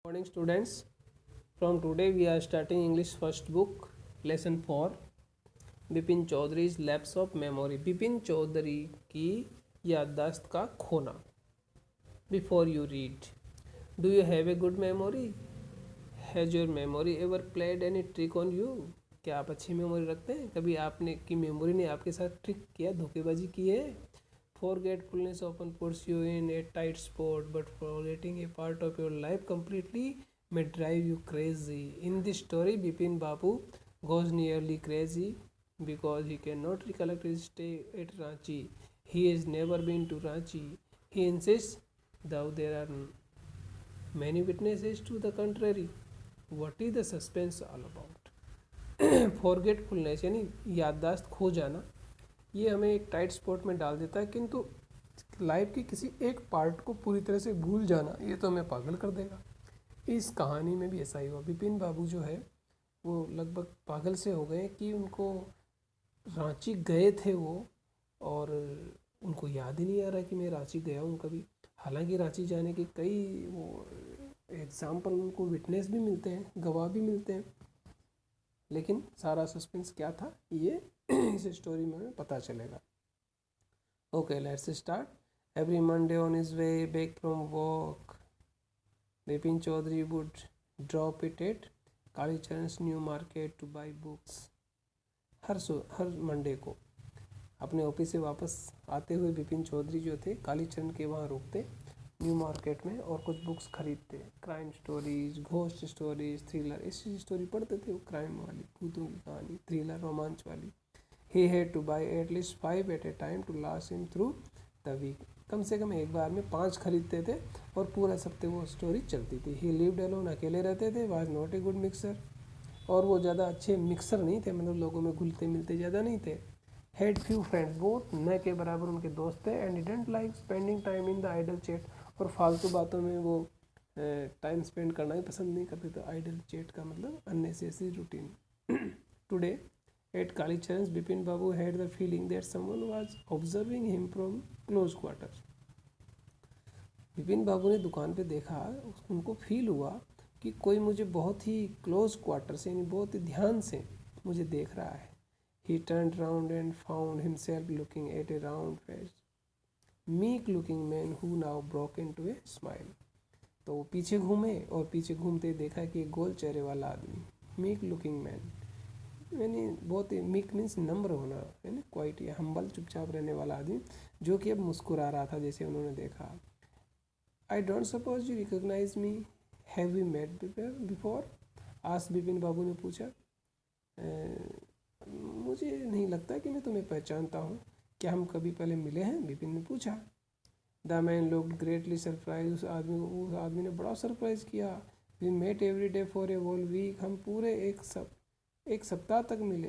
Morning students, from today we are starting English first book lesson 4 Bipin Chaudhari's lapse of memory. Bipin Chaudhari की याददाश्त का खोना। Before you read, do you have a good memory? Has your memory ever played any trick on you? क्या आप अच्छी memory रखते हैं? कभी आपने की मेमोरी ने आपके साथ ट्रिक किया, धोखेबाजी की है? Forgetfulness often puts you in a tight spot, but forgetting a part of your life completely may drive you crazy. In this story, Bipin Babu goes nearly crazy because he cannot recollect his stay at Ranchi. He has never been to Ranchi. He insists, though there are many witnesses to the contrary. What is the suspense all about? Forgetfulness यानी याददाश्त खो जाना, ये हमें एक tight spot में डाल देता है, किंतु लाइफ की किसी एक पार्ट को पूरी तरह से भूल जाना ये तो हमें पागल कर देगा। इस कहानी में भी ऐसा ही हुआ। बिपिन बाबू जो है वो लगभग पागल से हो गए कि उनको रांची गए थे वो, और उनको याद ही नहीं आ रहा कि मैं रांची गया हूँ कभी। हालांकि रांची जाने के कई वो एग्जाम्पल, उनको विटनेस भी मिलते हैं, गवाह भी मिलते हैं, लेकिन सारा सस्पेंस क्या था ये इस स्टोरी में हमें पता चलेगा। Okay, let's start. Every Monday on his way back from work, Bipin Chaudhary would drop it at Kalicharan's new market to buy books. हर मंडे को अपने ऑफिस से वापस आते हुए बिपिन चौधरी जो थे कालीचरण के वहाँ रुकते न्यू मार्केट में और कुछ बुक्स खरीदते। Crime stories, ghost stories, thriller, ऐसी स्टोरी पढ़ते थे वो, क्राइम वाली, भूतों की कहानी, थ्रिलर, रोमांच वाली। He had to buy at least 5 at a time to last him through the week. कम से कम एक बार में 5 खरीदते थे और पूरा सप्ते वो स्टोरी चलती थी। He lived alone, अकेले रहते थे, was not a good mixer, और वो ज़्यादा अच्छे मिक्सर नहीं थे, मतलब लोगों में घुलते मिलते ज़्यादा नहीं थे। Had few friends, बहुत न के बराबर उनके दोस्त थे, and didn't like spending time in the idle chat, और फालतू बातों में वो टाइम स्पेंड करना ही पसंद नहीं करते थे। आइडल चैट का मतलब unnecessary routine. Today at Kalichरण's, Bipin Babu had the feeling that someone was observing him from close quarters. Bipin Babu ने दुकान पे देखा, उनको फील हुआ कि कोई मुझे बहुत ही क्लोज क्वार्टर से, यानी बहुत ही ध्यान से मुझे देख रहा है। He turned round and found himself looking at a round faced, meek looking man who now broke into a smile. तो वो पीछे घूमे और पीछे घूमते देखा कि एक गोल चेहरे वाला आदमी, मीक लुकिंग मैन, यानी बहुत ही मीक मीन्स नम्र होना, है ना, क्वाइट या हम्बल, चुपचाप रहने वाला आदमी, जो कि अब मुस्कुरा रहा था जैसे उन्होंने देखा। I don't suppose you recognise me, have we met before? As Bipin Babu ने पूछा। मुझे नहीं लगता कि मैं तुम्हें पहचानता हूँ, क्या हम कभी पहले मिले हैं? बिपिन ने पूछा। The man looked greatly surprise, उस आदमी ने बड़ा सरप्राइज किया। We met every day for a whole week, हम पूरे एक सप्ताह तक मिले।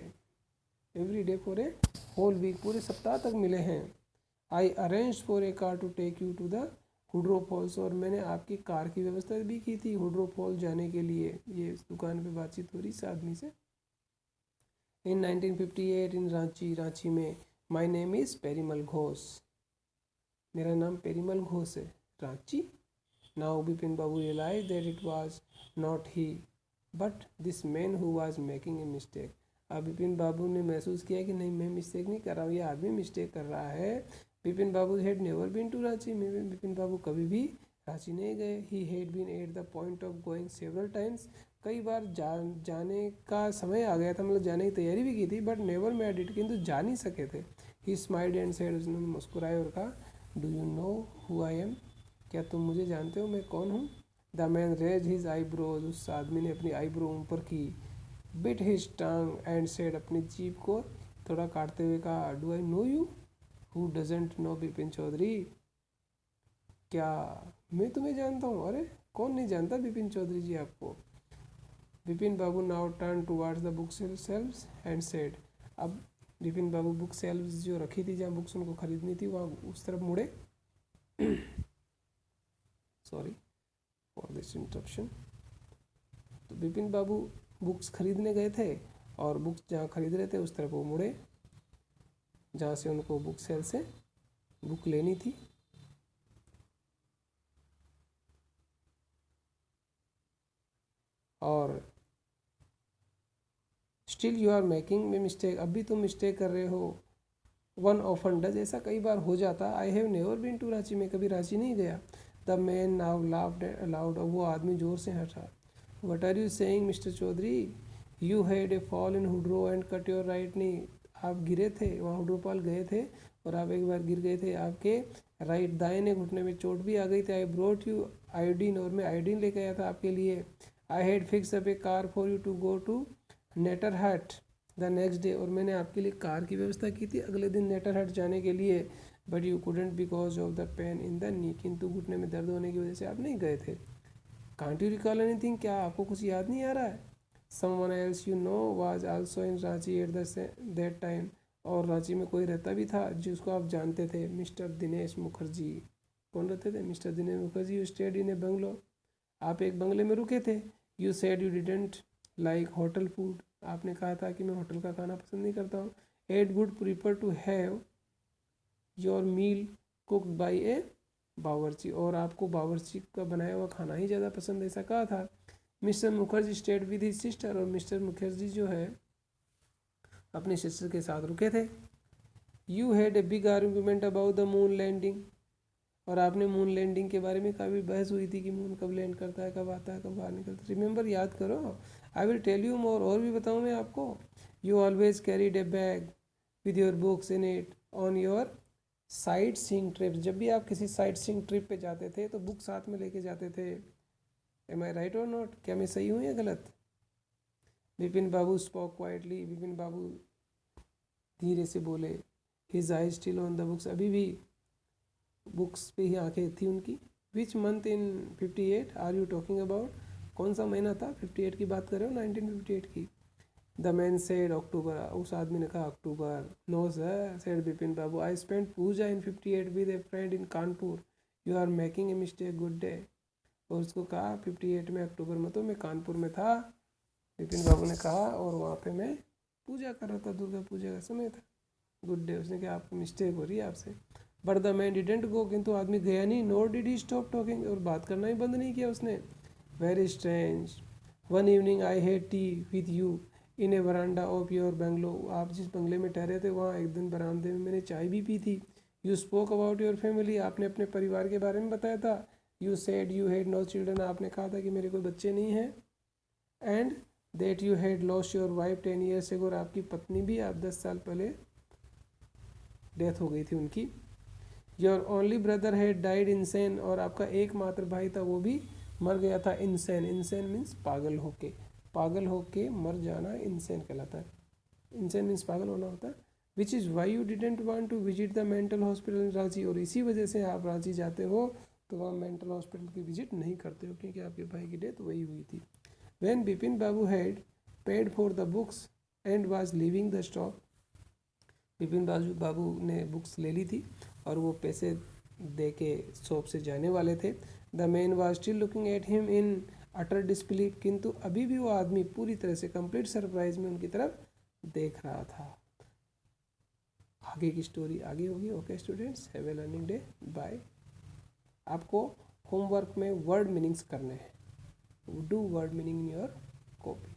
Every day for a whole week, पूरे सप्ताह तक मिले हैं। I arrange for a car to take you to the Hudru falls, और मैंने आपकी कार की व्यवस्था भी की थी हुड्रो फॉल जाने के लिए। ये इस दुकान पे बातचीत हो रही इस आदमी से। इन 1958 इन रांची, रांची में। My name is Parimal Ghosh, मेरा नाम पेरीमल घोष है। Ranchi. Now Bipin Babu realise that it was not he but this man who was making a mistake. अब बिपिन बाबू ने महसूस किया कि नहीं, मैं मिस्टेक नहीं कर रहा हूँ, ये आदमी मिस्टेक कर रहा है। Bipin Babu had never been to Ranchi, में बिपिन बाबू कभी भी रांची नहीं गए। He had been at the point of going several times, कई बार जाने का समय आ गया था, मतलब जाने की तैयारी भी की थी, बट नेवर मेड इट, किंतु जा नहीं सके थे। ही स्माइल्ड एंड सेड, उसने मुस्कुराए और कहा, do you know who I am? क्या तुम मुझे जानते हो, मैं कौन हूँ? The man raised his eyebrows, उस आदमी ने अपनी आईब्रो ऊपर की। Bit his tongue and said, अपनी जीभ को थोड़ा काटते हुए कहा, do I know you? Who doesn't know Bipin Chaudhari? क्या मैं तुम्हें जानता हूँ? अरे कौन नहीं जानता बिपिन चौधरी जी आपको? Bipin Babu now turn towards the book shelves and said, अब बिपिन बाबू बुक सेल्व्स जो रखी थी, जहाँ बुक्स उनको खरीदनी थी, वहाँ उस तरफ मुड़े। Sorry for this interruption. तो बिपिन बाबू बुक्स खरीदने गए थे और बुक्स जहाँ खरीद रहे थे उस तरफ वो मुड़े, जहाँ से उनको बुक सेल से बुक लेनी थी। और still you are making a mistake, अभी तुम मिस्टेक कर रहे हो। वन ऑफन डज, ऐसा कई बार हो जाता। I have never been to Ranchi, मैं कभी रांची नहीं गया। The man now laughed aloud, वो आदमी जोर से हंसा। What are you saying mister Chaudhary, you had a fall in Hudru and cut your right knee, आप गिरे थे, वहाँ हुड्रोपाल गए थे और आप एक बार गिर गए थे, आपके राइट दाहिने घुटने में चोट भी आ गई थी। आई ब्रोट यू आयोडीन, और मैं आयोडीन लेके आया था आपके लिए। I had fix up a car for you to go to Netarhat the next day, और मैंने आपके लिए कार की व्यवस्था की थी अगले दिन नेटरहट जाने के लिए। But you couldn't because of the pain in the knee, किंतु घुटने में दर्द होने की वजह से आप नहीं गए थे। कांट यू रिकॉल एनीथिंग, क्या आपको कुछ याद नहीं आ रहा है। Someone else you know was also in Ranchi at that time, और रांची में कोई रहता भी था जिसको आप जानते थे, मिस्टर दिनेश मुखर्जी। कौन रहते थे, mister Dinesh Mukherjee. You stayed in A bungalow, आप एक बंगले में रुके थे। You said you didn't like hotel food, आपने कहा था कि मैं होटल का खाना पसंद नहीं करता हूँ। I'd would prefer to have your meal cooked by a bawarchi, और आपको बावर्ची का बनाया हुआ खाना ही ज़्यादा पसंद, ऐसा कहा था। Mister Mukherjee stayed with his sister, और मिस्टर मुखर्जी जो है अपनी सिस्टर के साथ रुके थे। You had a big argument about the moon landing, और आपने मून लैंडिंग के बारे में काफ़ी बहस हुई थी कि मून कब लैंड करता है, कब आता है, कब बाहर निकलता है। रिमेंबर, याद करो। I will tell you more, और भी बताऊँ मैं आपको। You always carried a bag with your books in it on your sightseeing trip, जब भी आप किसी साइट सीइंग ट्रिप पे जाते थे तो बुक साथ में लेके जाते थे। Am I right or not, क्या मैं सही हूँ या गलत। विपिन बाबू स्पोक क्वाइटली, विपिन बाबू धीरे से बोले। His eye still on the books, अभी भी बुक्स पे ही आंखें थी उनकी। Which month in 58 are you talking about, कौन सा महीना था 58 की बात कर रहे हो, 1958 की। द मैन सेड अक्टूबर, उस आदमी ने कहा October. No sir, said Bipin Babu, I spend puja in 58 with a friend in Kanpur, you are making a mistake, good day. और उसको कहा 58 में अक्टूबर में तो मैं कानपुर में था, बिपिन बाबू ने कहा, और वहाँ पे मैं पूजा कर रहा था, दुर्गा पूजा का समय था, गुड डे। उसने कहा आपको मिस्टेक हो रही है आपसे। But the man didn't go, किंतु आदमी गया नहीं। नोर डिड ही स्टॉप टॉकिंग, और बात करना ही बंद नहीं किया उसने। Very strange, one evening I had T with you in A veranda of your bungalow, आप जिस बंगले में ठहरे थे वहाँ एक दिन बरामदे में मैंने चाय भी पी थी। You spoke about your family, आपने अपने परिवार के बारे में बताया था। You said you had no children, आपने कहा था कि मेरे कोई बच्चे नहीं हैं। And that you had lost your wife 10 years ago, और आपकी पत्नी भी आप 10 साल पहले डेथ हो गई थी उनकी। Your only brother had died insane, और आपका एकमात्र भाई था वो भी मर गया था। इनसेन, इनसेन मीन्स पागल होके, पागल होके मर जाना इनसेन कहलाता है। इनसेन मीन्स पागल होना होता है। Which is why you didn't want to visit the mental hospital in Ranchi, और इसी वजह से आप रांची जाते हो तो वहाँ मेंटल हॉस्पिटल की विजिट नहीं करते हो, क्योंकि आपके भाई की डेथ वही हुई थी। When Bipin Babu had paid for the books and was leaving the stop, Bipin Babu ने बुक्स ले ली थी और वो पैसे दे के शॉप से जाने वाले थे। The man was still looking at him in utter disbelief, किंतु अभी भी वो आदमी पूरी तरह से कंप्लीट सरप्राइज में उनकी तरफ देख रहा था। आगे की स्टोरी आगे होगी। Okay students, have a learning day, bye. आपको होमवर्क में वर्ड मीनिंग्स करने हैं, do word meaning in your copy.